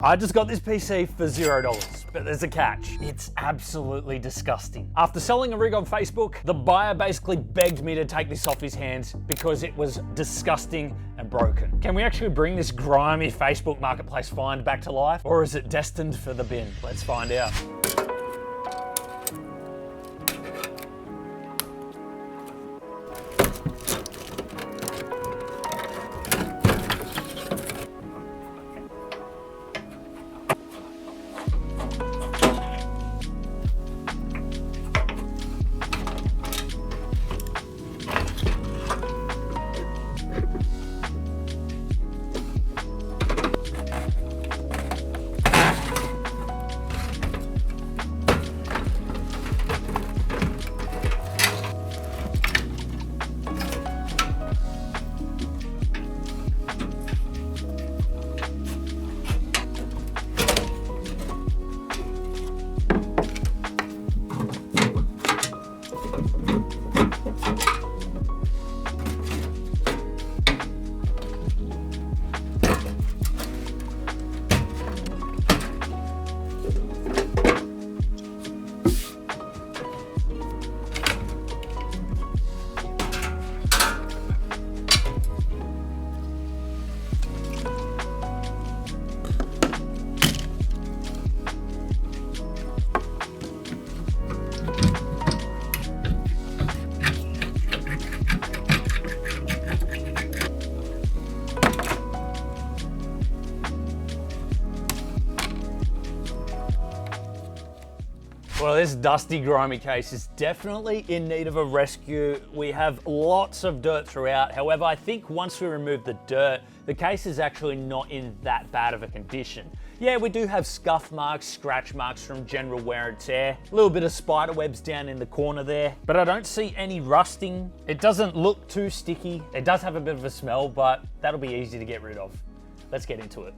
I just got this PC for $0, but there's a catch. It's absolutely disgusting. After selling a rig on Facebook, the buyer basically begged me to take this off his hands because it was disgusting and broken. Can we actually bring this grimy Facebook Marketplace find back to life? Or is it destined for the bin? Let's find out. Well, this dusty, grimy case is definitely in need of a rescue. We have lots of dirt throughout. However, I think once we remove the dirt, the case is actually not in that bad of a condition. Yeah, we do have scuff marks, scratch marks from general wear and tear, a little bit of spider webs down in the corner there, but I don't see any rusting. It doesn't look too sticky. It does have a bit of a smell, but that'll be easy to get rid of. Let's get into it.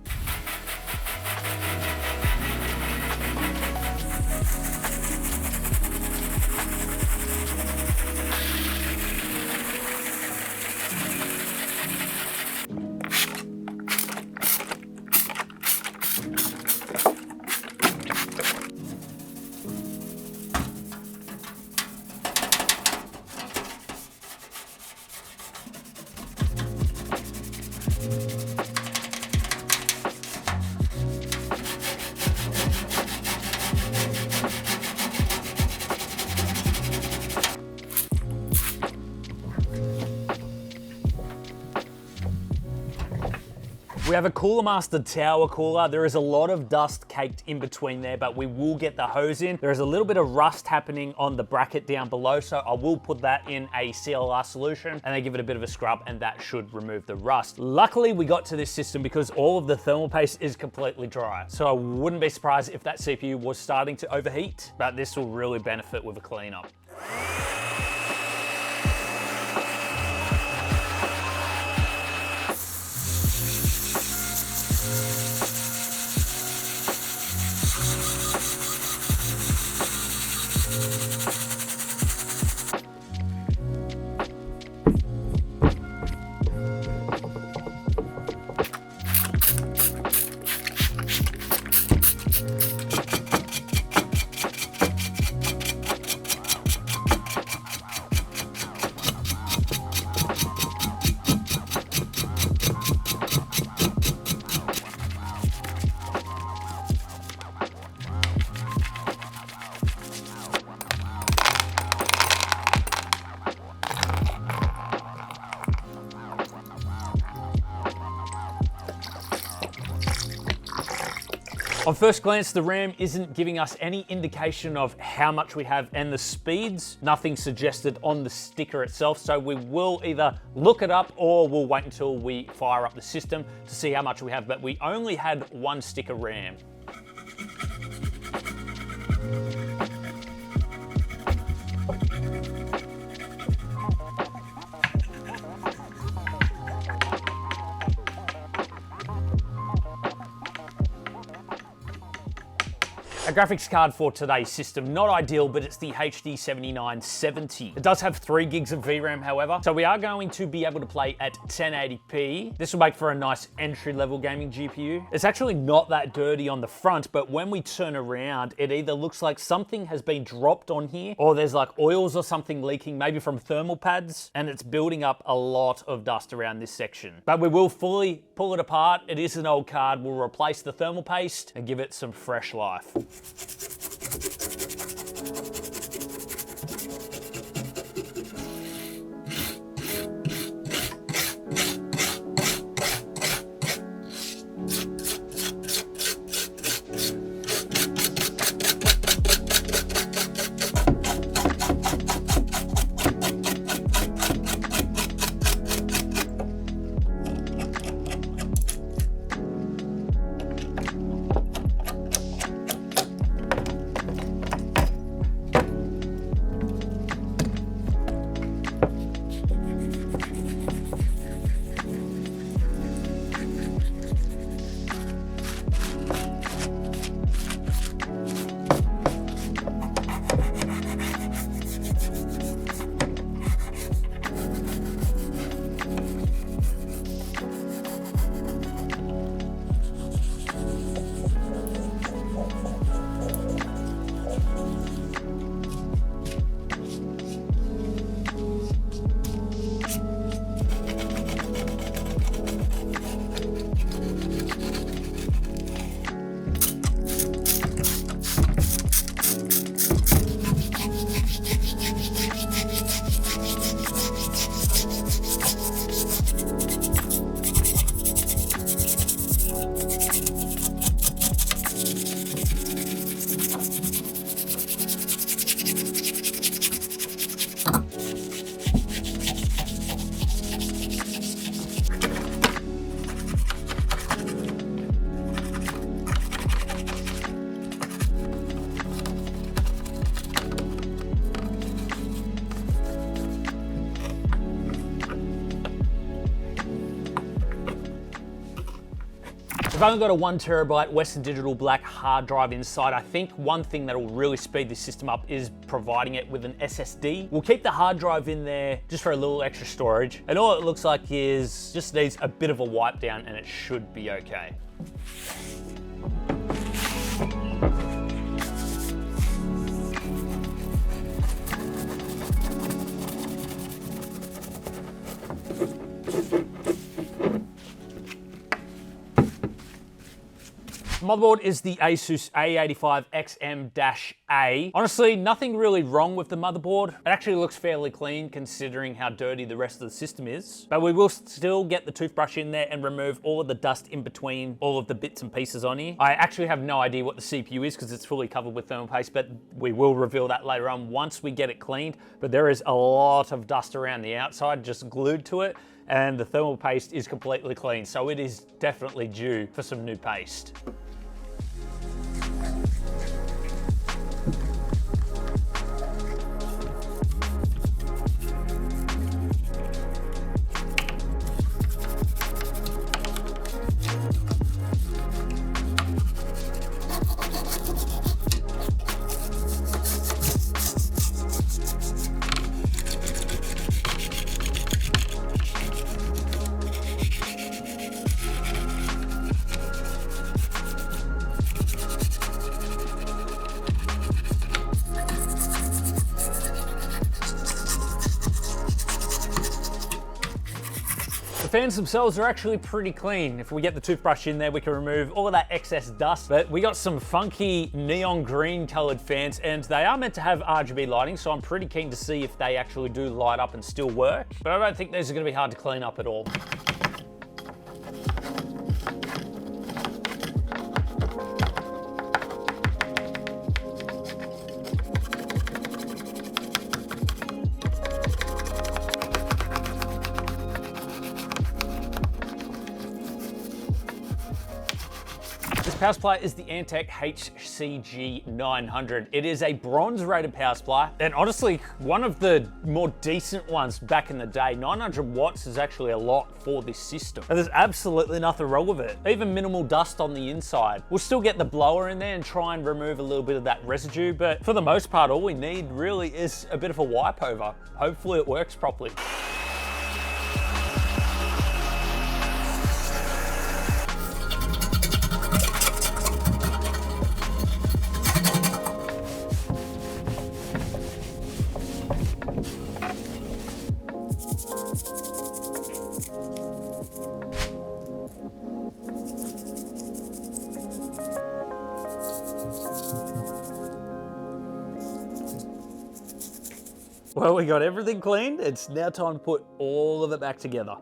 We have a Cooler Master tower cooler. There is a lot of dust caked in between there, but we will get the hose in. There is a little bit of rust happening on the bracket down below, so I will put that in a CLR solution and then give it a bit of a scrub, and that should remove the rust. Luckily, we got to this system because all of the thermal paste is completely dry, so I wouldn't be surprised if that CPU was starting to overheat, but this will really benefit with a cleanup. On first glance, the RAM isn't giving us any indication of how much we have and the speeds. Nothing suggested on the sticker itself, so we will either look it up or we'll wait until we fire up the system to see how much we have, but we only had one sticker RAM. A graphics card for today's system, not ideal, but it's the HD 7970. It does have 3 gigs of VRAM, however, so we are going to be able to play at 1080p. This will make for a nice entry-level gaming GPU. It's actually not that dirty on the front, but when we turn around, it either looks like something has been dropped on here, or there's like oils or something leaking, maybe from thermal pads, and it's building up a lot of dust around this section. But we will fully pull it apart. It is an old card. We'll replace the thermal paste and give it some fresh life. I've only got a 1TB Western Digital black hard drive inside. I think one thing that will really speed this system up is providing it with an SSD. We'll keep the hard drive in there just for a little extra storage. And all it looks like is just needs a bit of a wipe down and it should be okay. Motherboard is the Asus A85XM-A. Honestly, nothing really wrong with the motherboard. It actually looks fairly clean considering how dirty the rest of the system is. But we will still get the toothbrush in there and remove all of the dust in between all of the bits and pieces on here. I actually have no idea what the CPU is because it's fully covered with thermal paste, but we will reveal that later on once we get it cleaned. But there is a lot of dust around the outside just glued to it, and the thermal paste is completely clean. So it is definitely due for some new paste. The fans themselves are actually pretty clean. If we get the toothbrush in there, we can remove all of that excess dust. But we got some funky neon green colored fans, and they are meant to have RGB lighting, so I'm pretty keen to see if they actually do light up and still work. But I don't think these are gonna be hard to clean up at all. Power supply is the Antec HCG 900. It is a bronze rated power supply, and honestly, one of the more decent ones back in the day. 900 watts is actually a lot for this system. And there's absolutely nothing wrong with it. Even minimal dust on the inside. We'll still get the blower in there and try and remove a little bit of that residue, but for the most part, all we need really is a bit of a wipe over. Hopefully it works properly. Well, we got everything cleaned. It's now time to put all of it back together.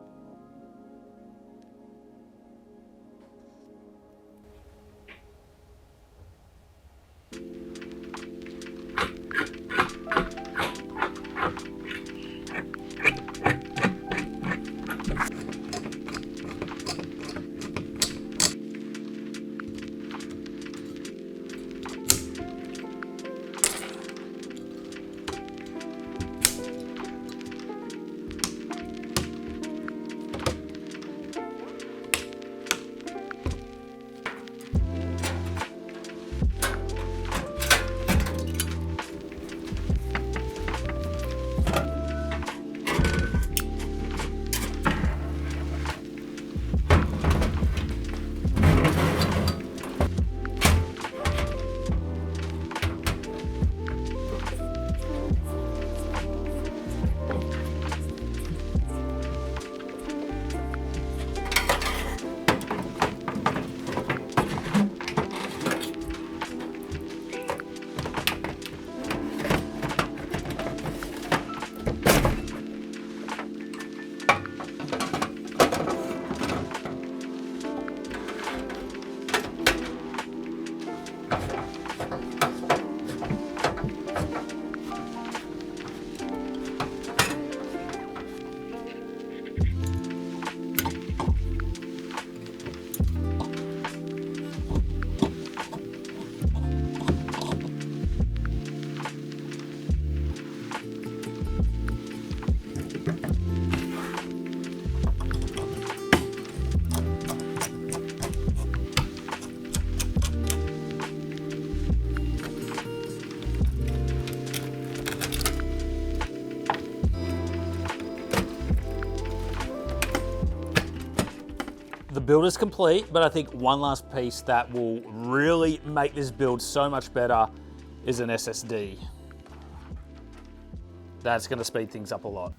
The build is complete, but I think one last piece that will really make this build so much better is an SSD. That's going to speed things up a lot.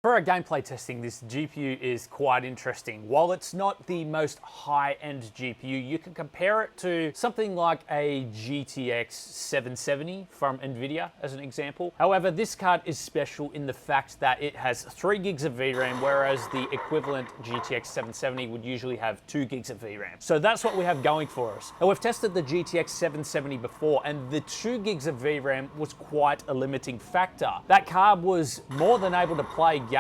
For our gameplay testing, this GPU is quite interesting. While it's not the most high-end GPU, you can compare it to something like a GTX 770 from NVIDIA as an example. However, this card is special in the fact that it has 3 gigs of VRAM, whereas the equivalent GTX 770 would usually have 2 gigs of VRAM. So that's what we have going for us. Now, we've tested the GTX 770 before, and the 2 gigs of VRAM was quite a limiting factor. That card was more than able to play games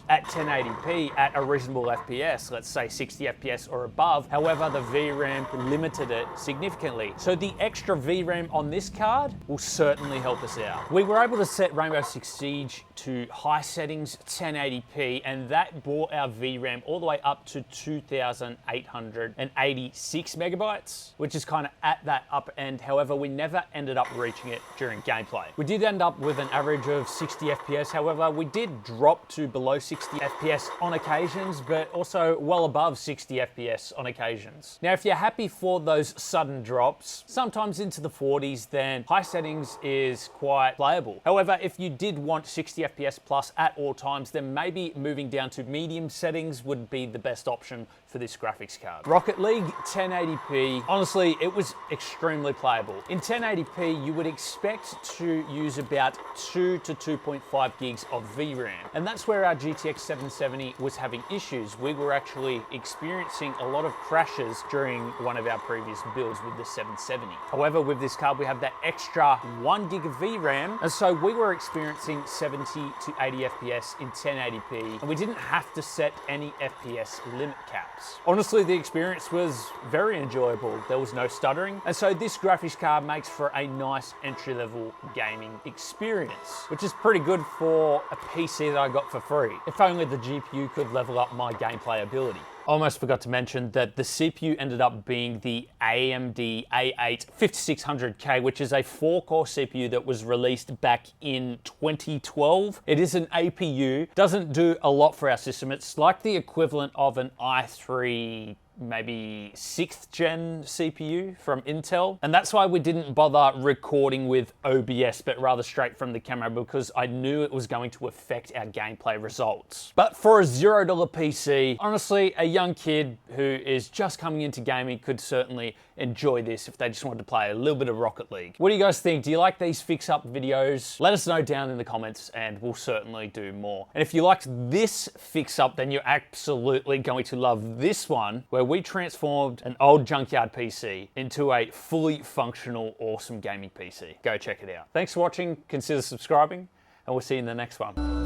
at 1080p at a reasonable FPS, let's say 60 FPS or above. However, the VRAM limited it significantly. So the extra VRAM on this card will certainly help us out. We were able to set Rainbow Six Siege to high settings, 1080p, and that brought our VRAM all the way up to 2,886 megabytes, which is kind of at that upper end. However, we never ended up reaching it during gameplay. We did end up with an average of 60 FPS. However, we did drop to below 60 FPS on occasions, but also well above 60 FPS on occasions. Now, if you're happy for those sudden drops, sometimes into the 40s, then high settings is quite playable. However, if you did want 60 FPS plus at all times, then maybe moving down to medium settings would be the best option for this graphics card. Rocket League 1080p, honestly, it was extremely playable. In 1080p, you would expect to use about 2 to 2.5 gigs of VRAM. And that's where our GTX 770 was having issues. We were actually experiencing a lot of crashes during one of our previous builds with the 770. However, with this card, we have that extra 1 gig of VRAM. And so we were experiencing 70 to 80 FPS in 1080p, and we didn't have to set any FPS limit caps. Honestly, the experience was very enjoyable. There was no stuttering. And so this graphics card makes for a nice entry-level gaming experience, which is pretty good for a PC that I got for free. If only the GPU could level up my gameplay ability. Almost forgot to mention that the CPU ended up being the AMD A8 5600K, which is a 4-core CPU that was released back in 2012. It is an APU, doesn't do a lot for our system. It's like the equivalent of an i3 maybe 6th gen CPU from Intel. And that's why we didn't bother recording with OBS, but rather straight from the camera, because I knew it was going to affect our gameplay results. But for a $0 PC, honestly, a young kid who is just coming into gaming could certainly enjoy this if they just wanted to play a little bit of Rocket League. What do you guys think? Do you like these fix-up videos? Let us know down in the comments and we'll certainly do more. And if you liked this fix-up, then you're absolutely going to love this one, where we transformed an old junkyard PC into a fully functional, awesome gaming PC. Go check it out. Thanks for watching, consider subscribing, and we'll see you in the next one.